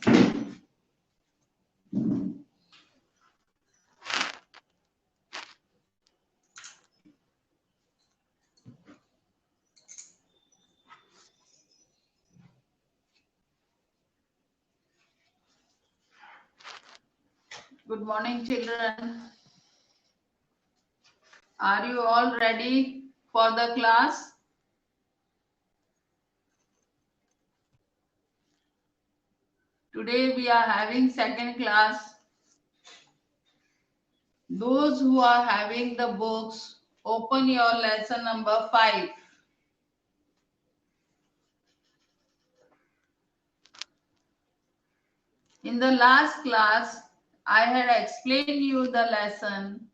Good morning, children. Are you all ready for the class? Today we are having second class. Those who are having the books, open your lesson number 5. In the last class, I had explained you the lesson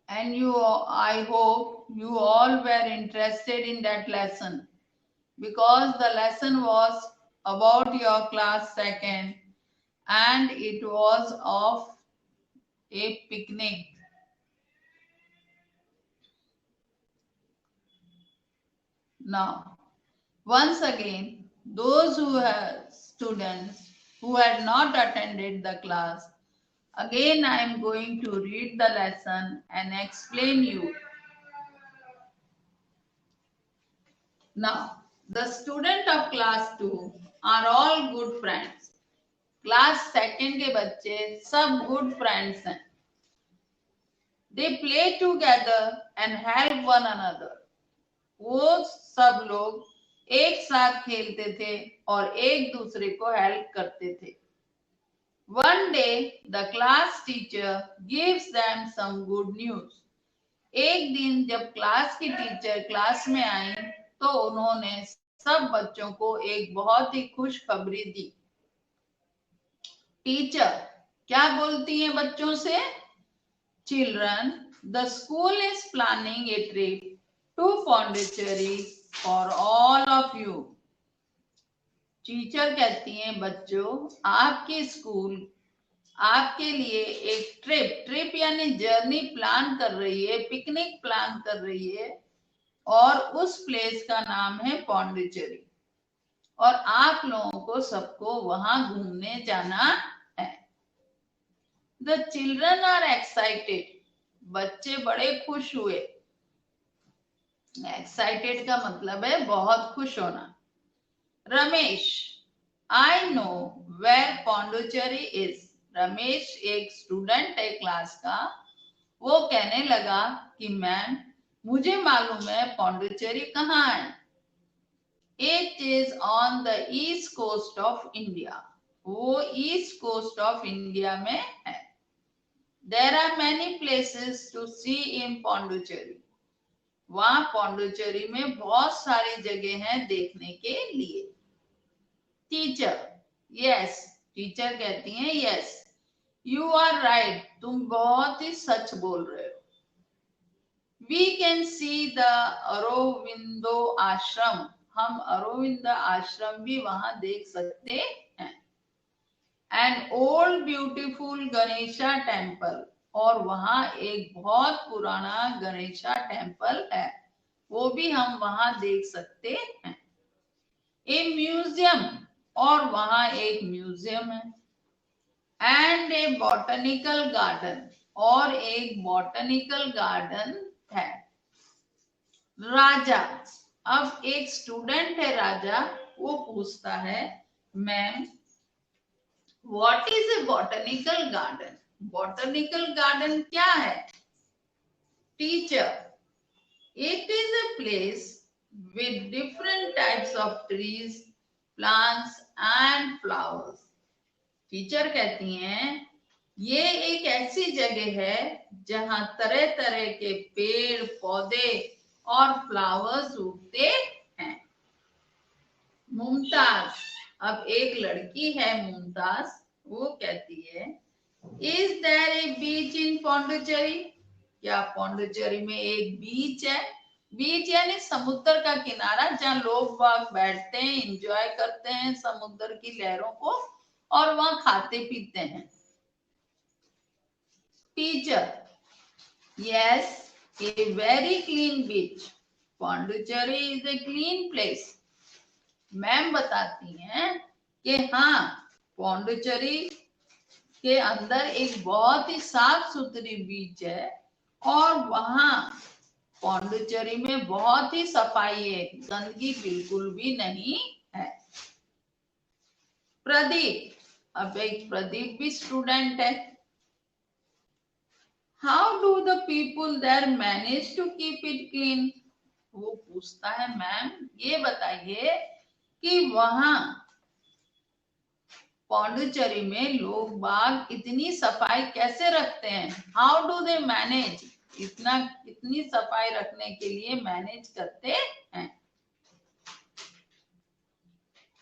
and I hope you all were interested in that lesson because the lesson was about your class second and it was of a picnic. Now, once again, those who have students who had not attended the class, again I am going to read the lesson and explain you. Now, the student of class 2 are all good friends. Class second के बच्चे सब good friends हैं. They play together and help one another. वो सब लोग एक साथ खेलते थे और एक दूसरे को हेल्प करते थे. One day the class teacher gives them some good news. एक दिन जब क्लास की टीचर क्लास में आई तो उन्होंने सब बच्चों को एक बहुत ही खुशखबरी दी. टीचर क्या बोलती है बच्चों से? Children, the school is planning a trip to Pondicherry for all of you. Teacher कहती हैं बच्चों, आपके स्कूल आपके लिए एक ट्रिप यानी जर्नी प्लान कर रही है, पिकनिक प्लान कर रही है और उस प्लेस का नाम है पौंडीचेरी और आप लोगों को सबको वहां घूमने जाना है. The children are excited. बच्चे बड़े खुश हुए. Excited का मतलब है बहुत खुश होना. Ramesh, I know where Pondicherry is. Ramesh एक स्टूडेंट है क्लास का. वो कहने लगा कि मैम मुझे मालूम है पौंडीचेरी कहाँ है. It is on the east coast of India. वो ईस्ट कोस्ट ऑफ इंडिया में है. There are many places to see in Pondicherry. वहां पौंडीचेरी में बहुत सारी जगह हैं देखने के लिए. Teacher, yes. टीचर कहती हैं यस, यू आर राइट. तुम बहुत ही सच बोल रहे हो. वी कैन सी द अरोविंदो आश्रम. हम अरोविंद आश्रम भी वहां देख सकते हैं. And old beautiful Ganesha temple. और वहां एक बहुत पुराना गणेशा टेम्पल है, वो भी हम वहां देख सकते हैं. ए म्यूजियम. और वहां एक म्यूजियम है. And A botanical garden. और एक बॉटनिकल गार्डन है. राजा. अब एक स्टूडेंट है राजा, वो पूछता है ma'am what is a botanical garden. Botanical garden क्या है? Teacher, it is a place with different types of trees, plants and flowers. Teacher कहती हैं ये एक ऐसी जगह है जहां तरह तरह के पेड़ पौधे और फ्लावर्स उगते हैं. मुमताज. अब एक लड़की है मुमताज, वो कहती है इज देयर ए बीच इन पौंडीचेरी. क्या पौंडीचेरी में एक बीच है? बीच यानी समुद्र का किनारा जहाँ लोग बाग बैठते हैं, एंजॉय करते हैं समुद्र की लहरों को और वहां खाते पीते हैं. Teacher, yes, a very clean beach. Pondicherry is a clean place. Ma'am बताती हैं कि हाँ, पौंडुचेरी के अंदर एक बहुत ही साफ सुथरी बीच है और वहां पौंडुचेरी में बहुत ही सफाई है, गंदगी बिल्कुल भी नहीं है। प्रदीप, अब एक प्रदीप भी स्टूडेंट है। How do the people there manage to keep it clean? वो पूछता है मैम ये बताइए कि वहां पौंडुचेरी में लोग बाग इतनी सफाई कैसे रखते हैं? How do they manage? इतनी सफाई रखने के लिए मैनेज करते हैं।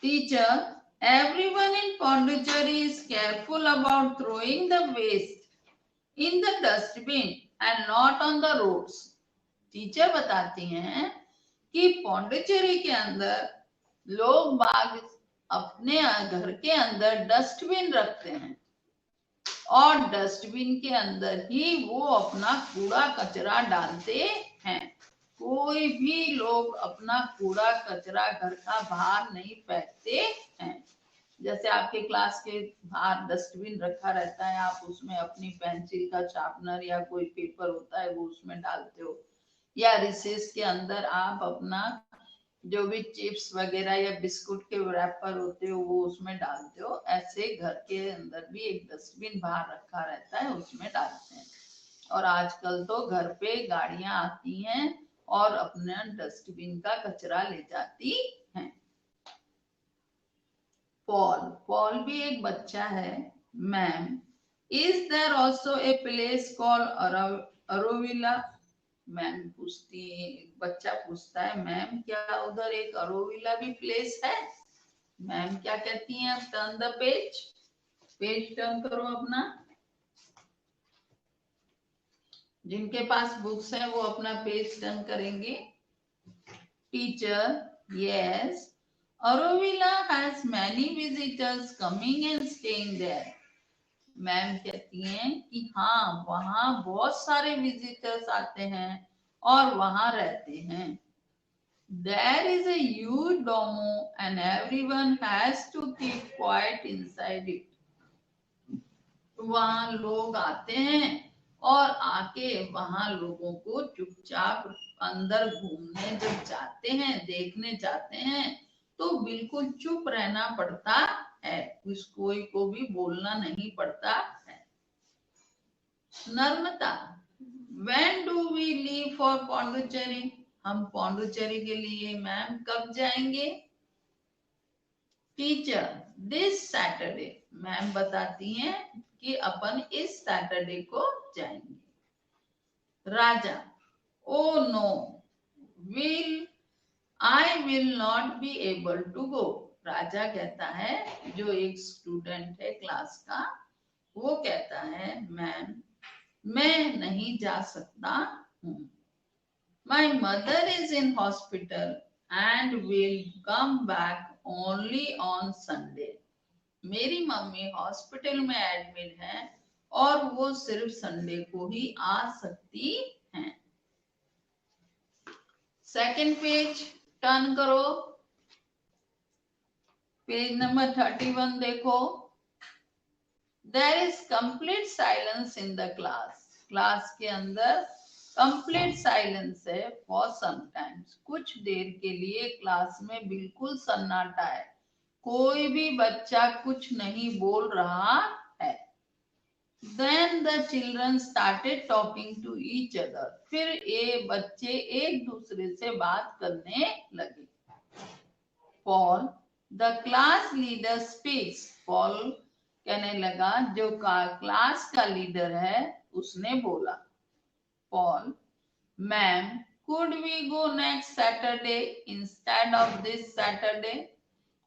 Teacher, everyone in Pondicherry is careful about throwing the waste in the dustbin and not on the roads. Teacher बताती हैं कि पौंडीचेरी के अंदर लोग बाग अपने घर के अंदर डस्टबिन रखते हैं और डस्टबिन के अंदर ही वो अपना कूड़ा कचरा डालते हैं। कोई भी लोग अपना कूड़ा कचरा घर का बाहर नहीं फेंकते हैं। जैसे आपके क्लास के बाहर डस्टबिन रखा रहता है, आप उसमें अपनी पेंसिल का शार्पनर या कोई पेपर होता है वो उसमें डालते हो, या रिसेस के अंदर आप अपना जो भी चिप्स वगैरह या बिस्कुट के रैपर होते हो वो उसमें डालते हो, ऐसे घर के अंदर भी एक डस्टबिन बाहर रखा रहता है, उसमें डालते हैं। और आजकल तो घर पे गाड़ियां आती हैं और अपना डस्टबिन का कचरा ले जाती हैं। पॉल भी एक बच्चा है। Ma'am, is there also a place called Auroville? Ma'am पूछती है, बच्चा पूछता है मैम क्या उधर एक अरोविला भी प्लेस है? मैम क्या कहती हैं? Turn the page, page turn करो अपना। जिनके पास बुक्स है वो अपना पेज टर्न करेंगे। Teacher, yes, Auroville has many visitors coming and staying there. Ma'am कहती हैं कि हाँ, वहां बहुत सारे विजिटर्स आते हैं और वहां रहते हैं। There is a huge domo and everyone has to keep quiet inside it. वहां लोग आते हैं और आके वहां लोगों को चुपचाप अंदर घूमने जब जाते हैं, देखने जाते हैं, तो बिल्कुल चुप रहना पड़ता है, कोई को भी बोलना नहीं पड़ता है। Narmada, when do we leave for Pondicherry? हम पौंडुचेरी के लिए मैम कब जाएंगे? Teacher, this Saturday. मैम बताती हैं कि अपन इस सैटरडे को जाएंगे। Raja, oh no, I will not be able to go. Raja कहता है, जो एक स्टूडेंट है क्लास का, वो कहता है मैम मैं नहीं जा सकता हूँ। My mother is in hospital and will come back only on Sunday. मेरी मम्मी हॉस्पिटल में एडमिट है और वो सिर्फ संडे को ही आ सकती हैं। सेकंड पेज टर्न करो, पेज नंबर 31 देखो। There is complete silence in the class. Class के अंदर कंप्लीट साइलेंस है फॉर सम टाइम्स। कुछ देर के लिए क्लास में बिल्कुल सन्नाटा है, कोई भी बच्चा कुछ नहीं बोल रहा है। Then the children started talking to each other. फिर ये बच्चे एक दूसरे से बात करने लगे। Paul, the class leader speaks. Paul कहने लगा, जो क्लास का लीडर है उसने बोला। Paul, ma'am, could we go next Saturday instead of this Saturday?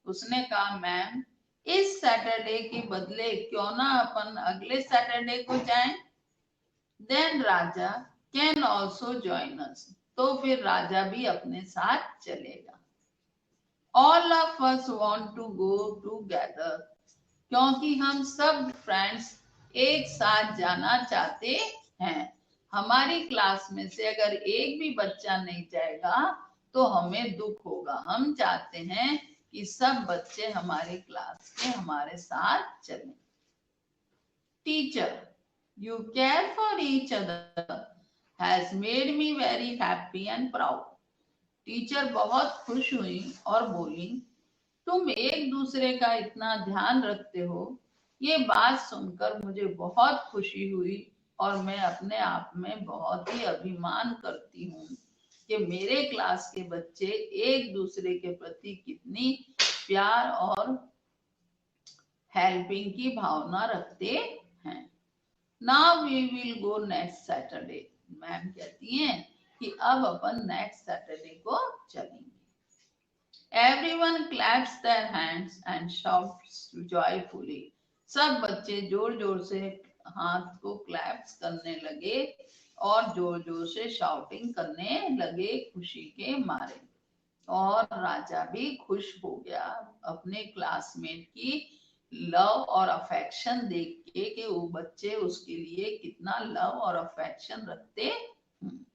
उसने कहा मैम इस सैटरडे के बदले क्यों ना अपन अगले सैटरडे को जाएं। Then Raja can also join us. तो फिर राजा भी अपने साथ चलेगा। All of us want to go together, क्योंकि हम सब फ्रेंड्स एक साथ जाना चाहते हैं। हमारी क्लास में से अगर एक भी बच्चा नहीं जाएगा तो हमें दुख होगा। हम चाहते हैं कि सब बच्चे हमारे क्लास के हमारे साथ चलें। Teacher, you care for each other has made me very happy and proud. Teacher बहुत खुश हुई और बोली, तुम एक दूसरे का इतना ध्यान रखते हो, ये बात सुनकर मुझे बहुत खुशी हुई और मैं अपने आप में बहुत ही अभिमान करती हूँ कि मेरे क्लास के बच्चे एक दूसरे के प्रति कितनी प्यार और हेल्पिंग की भावना रखते हैं। Now we will go next Saturday. Ma'am कहती हैं कि अब अपन नेक्स्ट सैटरडे को चलेंगे। Everyone claps their hands and shouts joyfully. सब बच्चे जोर जोर से हाथ को क्लैप्स करने लगे और जोर जोर से शाउटिंग करने लगे खुशी के मारे। और राजा भी खुश हो गया अपने क्लासमेट की लव और अफेक्शन देख के कि वो बच्चे उसके लिए कितना लव और अफेक्शन रखते हैं।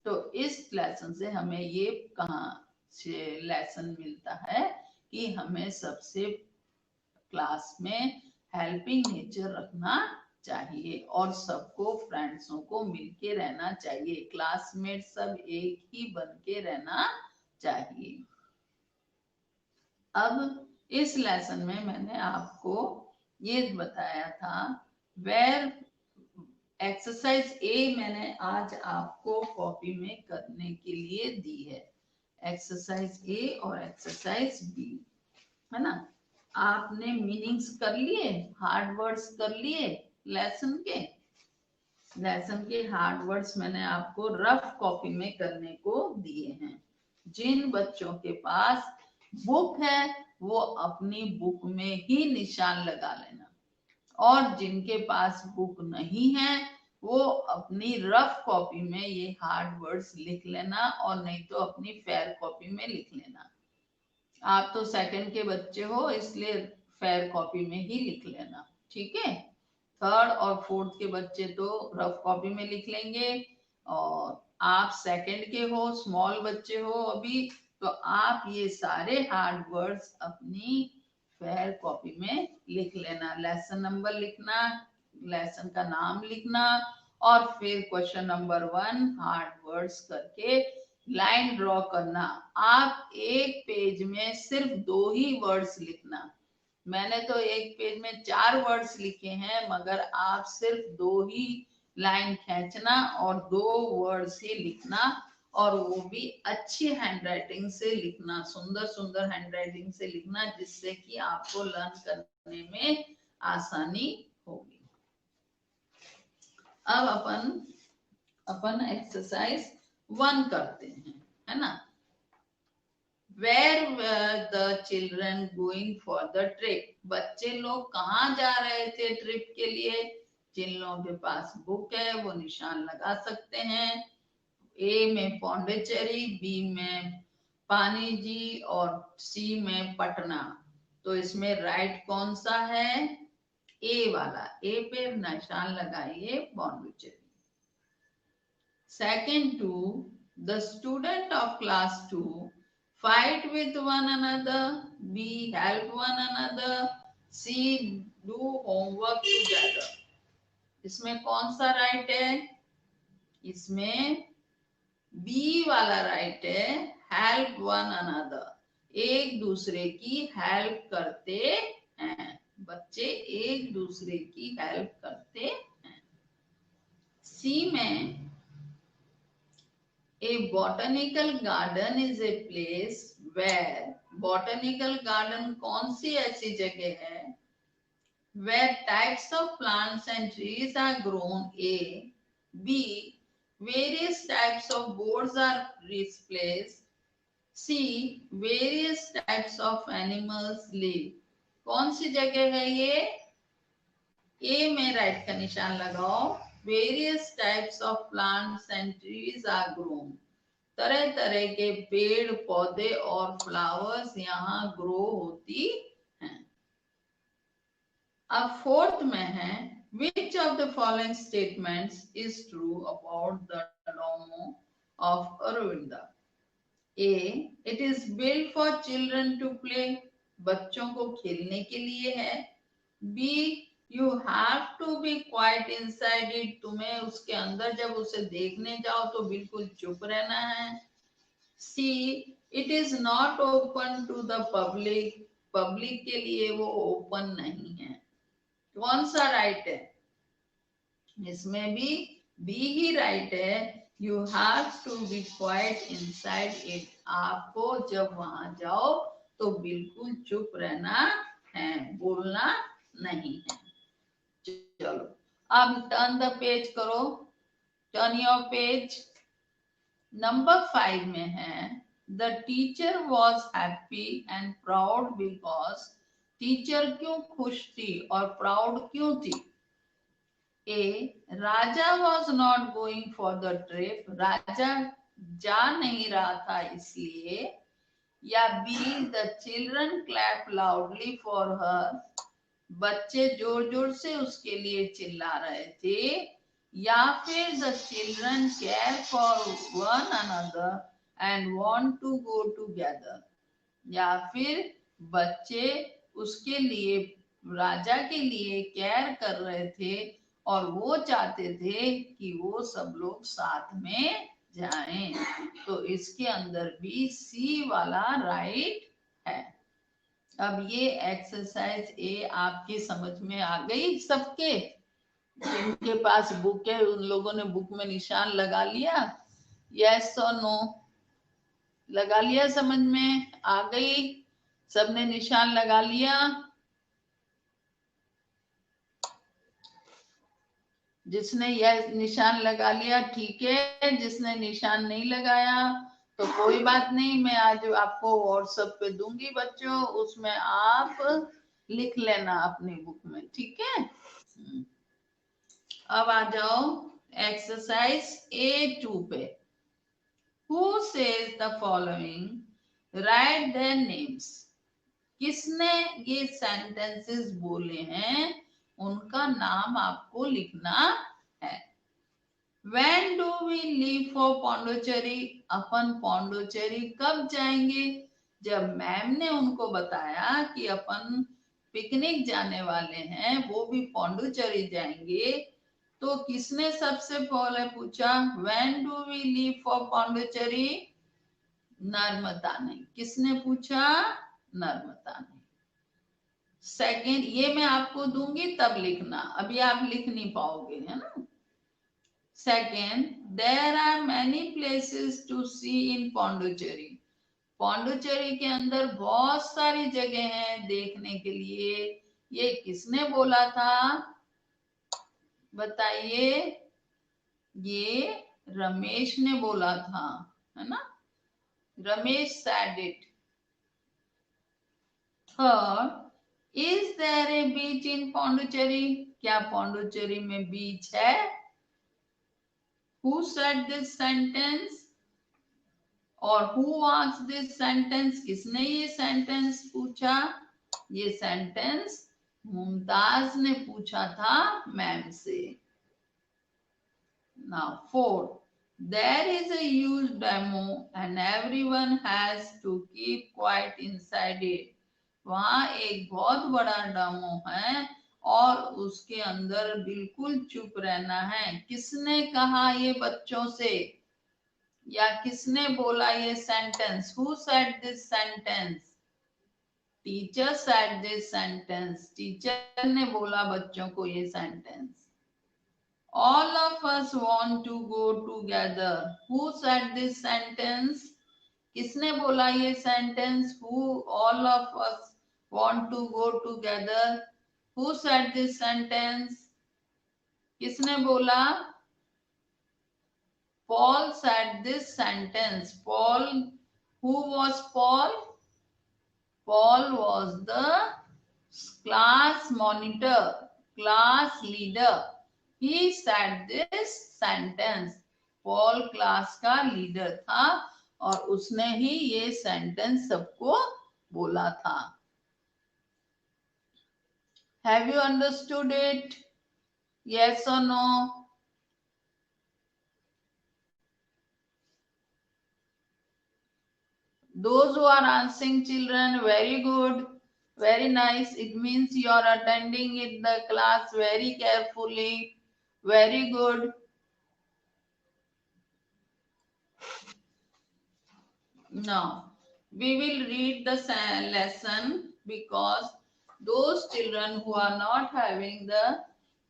तो इस लेसन से हमें ये कहाँ से लेसन मिलता है कि हमें सबसे क्लास में हेल्पिंग नेचर रखना चाहिए और सबको फ्रेंड्सों को मिलके रहना चाहिए। क्लासमेट सब एक ही बन के रहना चाहिए। अब इस लेसन में मैंने आपको ये बताया था वेर एक्सरसाइज ए मैंने आज आपको कॉपी में करने के लिए दी है। एक्सरसाइज ए और एक्सरसाइज बी, है ना। आपने मीनिंग्स कर लिए, हार्ड वर्ड्स कर लिए लेसन के। लेसन के हार्ड वर्ड्स मैंने आपको रफ कॉपी में करने को दिए हैं। जिन बच्चों के पास बुक है वो अपनी बुक में ही निशान लगा लेना, और जिनके पास बुक नहीं है वो अपनी रफ कॉपी में ये हार्ड वर्ड्स लिख लेना, और नहीं तो अपनी फेयर कॉपी में लिख लेना। आप तो सेकंड के बच्चे हो इसलिए फेयर कॉपी में ही लिख लेना, ठीक है। थर्ड और फोर्थ के बच्चे तो रफ कॉपी में लिख लेंगे, और आप सेकंड के हो, स्मॉल बच्चे हो अभी, तो आप ये सारे हार्ड वर्ड्स अपनी फेयर कॉपी में लिख लेना। लेसन नंबर लिखना, लेसन का नाम लिखना, और फिर क्वेश्चन नंबर 1 हार्ड वर्ड्स करके लाइन ड्रॉ करना। आप एक पेज में सिर्फ 2 ही वर्ड्स लिखना। मैंने तो एक पेज में 4 वर्ड्स लिखे हैं, मगर आप सिर्फ 2 ही लाइन खींचना और 2 वर्ड्स ही लिखना, और वो भी अच्छी हैंडराइटिंग से लिखना, सुंदर सुंदर हैंडराइटिंग से लिखना, जिससे कि आपको लर्न करने में आसानी होगी। अब अपन एक्सरसाइज 1 करते हैं, है ना। Where were the children going for the trip? बच्चे लोग कहाँ जा रहे थे ट्रिप के लिए? जिन लोगों के पास बुक है वो निशान लगा सकते हैं। ए में पौंडीचेरी, बी में पानी जी, और सी में पटना। तो इसमें राइट कौन सा है? ए वाला। ए पे निशान लगाइए Pondicherry. Second 2, the student of class 2 fight with one another, B help one another, C do homework together. इसमें कौन सा राइट है? इसमें बी वाला राइट है, हेल्प वन अनदर, एक दूसरे की हेल्प करते हैं। बच्चे एक दूसरे की हेल्प करते हैं। सी में A botanical garden is a place where, botanical garden कौन सी ऐसी जगह है where types of plants and trees are grown? A. B. Various types of birds are placed. C. Various types of animals live. कौन सी जगह है ये? A में right का निशान लगाओ। Various types of plants and trees are grown. तरह तरह के पेड़ पौधे और फ्लावर्स यहाँ ग्रो होती हैं। अब फोर्थ में है, which of the following statements is true about the Domo of Aurobindo? A. It is built for children to play. बच्चों को खेलने के लिए है. B. You have to be quiet inside it. तुम्हें उसके अंदर जब उसे देखने जाओ तो बिल्कुल चुप रहना है. C. It is not open to the public. Public के लिए वो ओपन नहीं है. कौन सा राइट है? इसमें भी बी ही राइट है. You have to be quiet inside it. आपको जब वहां जाओ तो बिल्कुल चुप रहना है, बोलना नहीं है. चलो अब टर्न द पेज करो. Turn your page. नंबर 5 में है the teacher was happy and proud because. Teacher क्यों खुश थी और प्राउड क्यों थी? A. Raja was not going for the trip. Raja जा नहीं रहा था इसलिए. या B. The children clap loudly for her. बच्चे जोर जोर से उसके लिए चिल्ला रहे थे. या फिर the children care for one another and want to go together. या फिर बच्चे उसके लिए, राजा के लिए केयर कर रहे थे और वो चाहते थे कि वो सब लोग साथ में जाएं. तो इसके अंदर भी सी वाला राइट है. अब ये एक्सरसाइज ए आपकी समझ में आ गई सबके? जिनके पास बुक है उन लोगों ने बुक में निशान लगा लिया. यस और नो? लगा लिया? समझ में आ गई? सबने निशान लगा लिया? जिसने यह निशान लगा लिया ठीक है. जिसने निशान नहीं लगाया तो कोई बात नहीं, मैं आज आपको व्हाट्सएप पे दूंगी बच्चों, उसमें आप लिख लेना अपनी बुक में. ठीक है. अब आ जाओ एक्सरसाइज A2 पे. Who says the following? Write their names. किसने ये सेंटेंसेस बोले हैं उनका नाम आपको लिखना है. When do we leave for Pondicherry? अपन पौंडुचेरी कब जाएंगे? जब मैम ने उनको बताया कि अपन पिकनिक जाने वाले हैं, वो भी पौंडुचेरी जाएंगे, तो किसने सबसे पहले पूछा When do we leave for Pondicherry? Narmada ने. किसने पूछा? नर्मदा ने. सेकेंड, ये मैं आपको दूंगी तब लिखना, अभी आप लिख नहीं पाओगे, है ना. Second, there are many places to see in Pondicherry. Pondicherry के अंदर बहुत सारी जगह हैं देखने के लिए. ये किसने बोला था? बताइए. ये रमेश ने बोला था, है ना. Ramesh said it. Third, is there a beach in Pondicherry? क्या पौंडुचेरी में बीच है? Who said this sentence? और who asked this sentence? किसने ये सेंटेंस पूछा? ये सेंटेंस मुमताज ने पूछा था मैम से. Now fourth, there is a huge demo and everyone has to keep quiet inside it. वहाँ एक बहुत बड़ा डेमो है और उसके अंदर बिल्कुल चुप रहना है. किसने कहा ये बच्चों से? या किसने बोला ये sentence? Who said this sentence? Teacher said this sentence. Teacher ने बोला बच्चों को ये sentence. All of us want to go together. Who said this sentence? किसने बोला ये sentence? Who all of us want to go together? Who said this sentence? किसने बोला? Paul said this sentence. Paul, who was Paul? Paul was the class monitor, class leader. He said this sentence. Paul class का leader था और उसने ही ये sentence सबको बोला था. Have you understood it? Yes or no? Those who are answering, children, very good, very nice. It means you are attending it the class very carefully. Very good. Now we will read the lesson, because those children who are not having the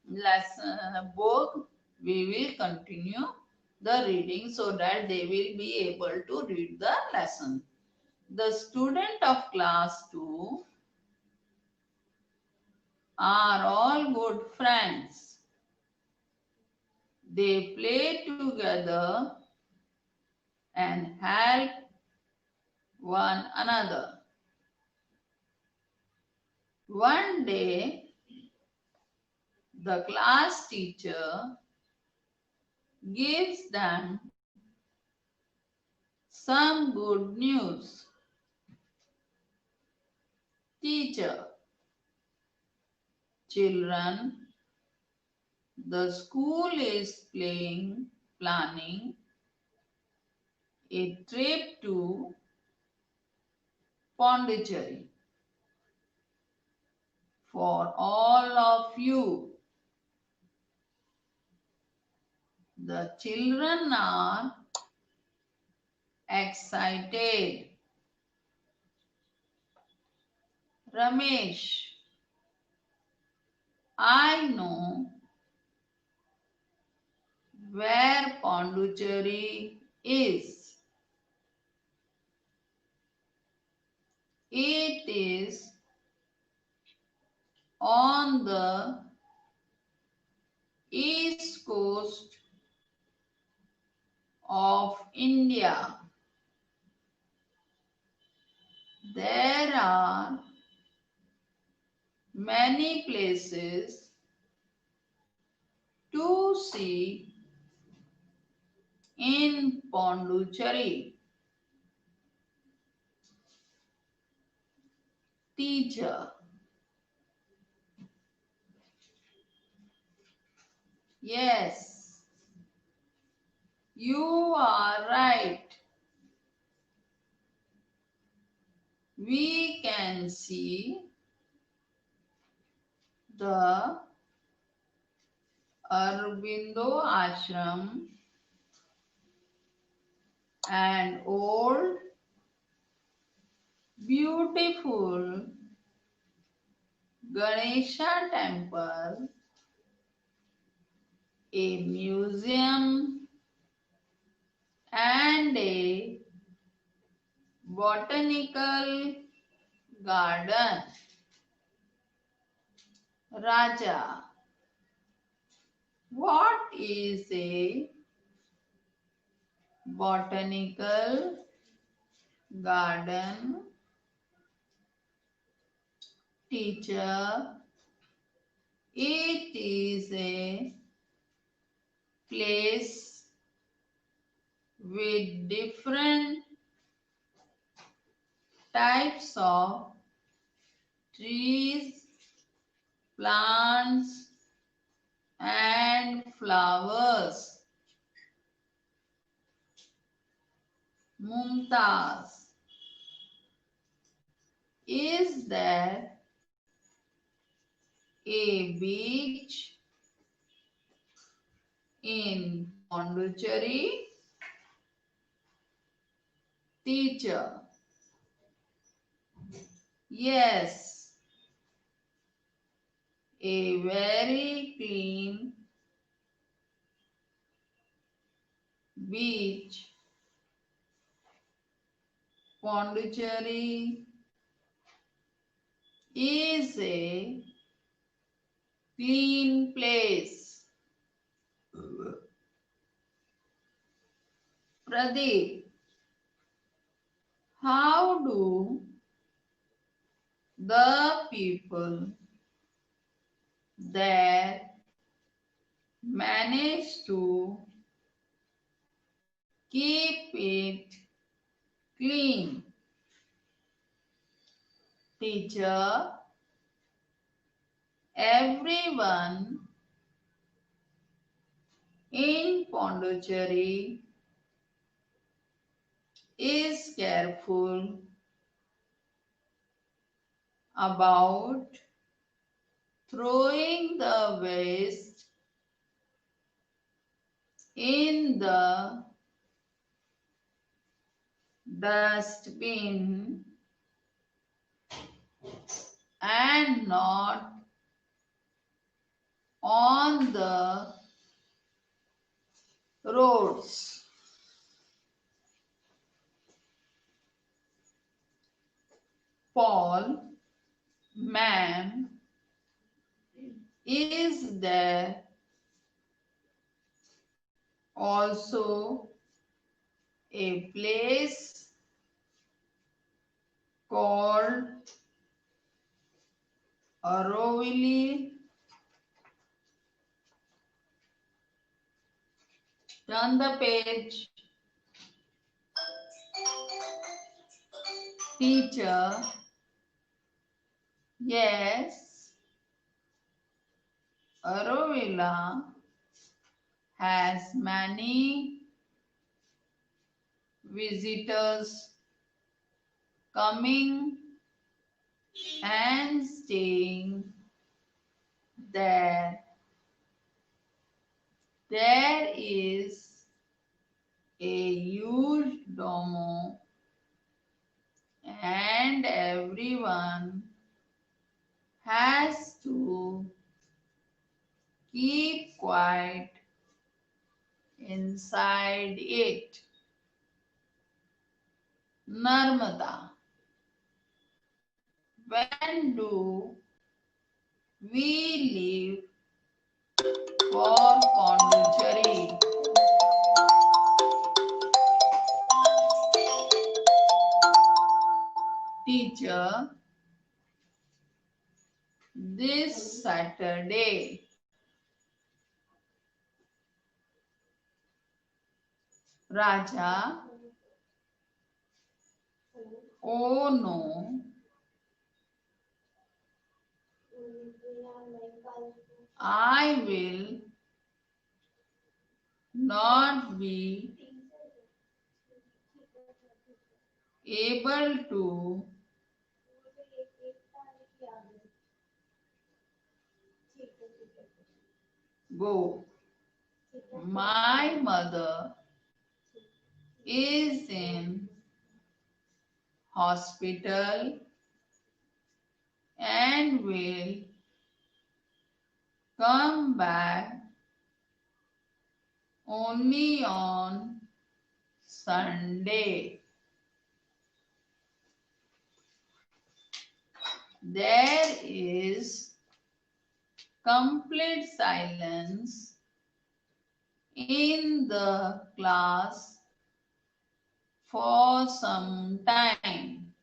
lesson book, we will continue the reading so that they will be able to read the lesson. The student of class 2 are all good friends. They play together and help one another. One day, the class teacher gives them some good news. Teacher, children, the school is planning a trip to Pondicherry for all of you. The children are excited. Ramesh, I know where Pondicherry is. It is on the east coast of India. There are many places to see in Pondicherry. Teacher, yes, you are right. We can see the Aurobindo Ashram and old beautiful Ganesha temple, a museum and a botanical garden. Raja, what is a botanical garden? Teacher, it is a place with different types of trees, plants, and flowers. Mumtaz, is there a beach in Pondicherry? Teacher, yes, a very clean beach. Pondicherry is a clean place. Pradeep, how do the people there manage to keep it clean? Teacher, everyone in Pondicherry is careful about throwing the waste in the dustbin and not on the roads. Paul, ma'am, is there also a place called Auroville? Turn the page. Teacher, yes, Aurovilla has many visitors coming and staying there. There is a huge domo and everyone has to keep quiet inside it. Narmada. When do we leave for Pondicherry? Teacher, this Saturday. Raja, oh no, I will not be able to go. My mother is in hospital and will come back only on Sunday. There is complete silence in the class for some time.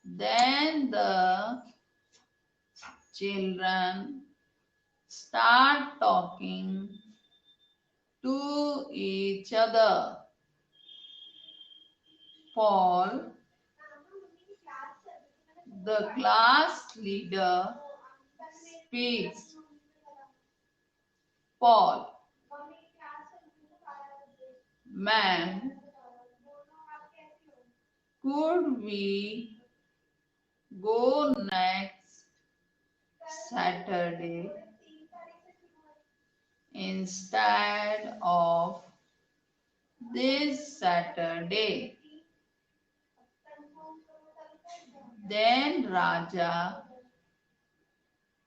Then the children start talking to each other. Paul, the class leader, speaks. Paul, ma'am, could we go next Saturday instead of this Saturday? Then Raja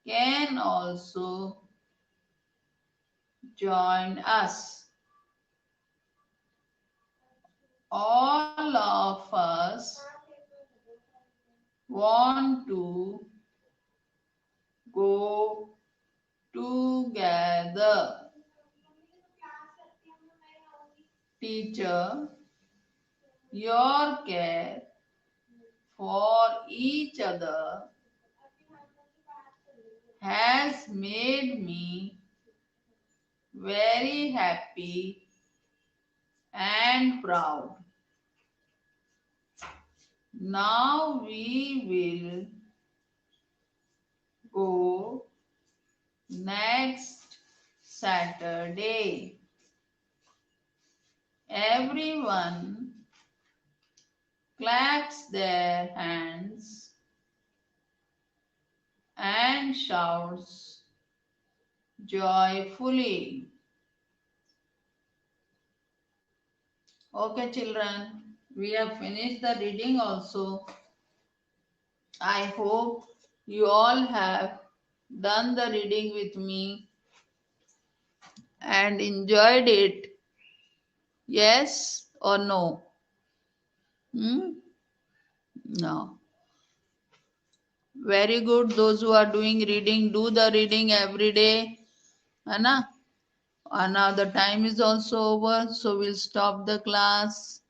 can also join us. All of us want to go together. Teacher, your care for each other has made me very happy and proud. Now we will go next Saturday. Everyone claps their hands and shouts joyfully. Okay, children, we have finished the reading also. I hope you all have done the reading with me and enjoyed it. Yes or no? Hmm? No. Very good. Those who are doing reading, do the reading every day. Anna? And now the time is also over, so we'll stop the class.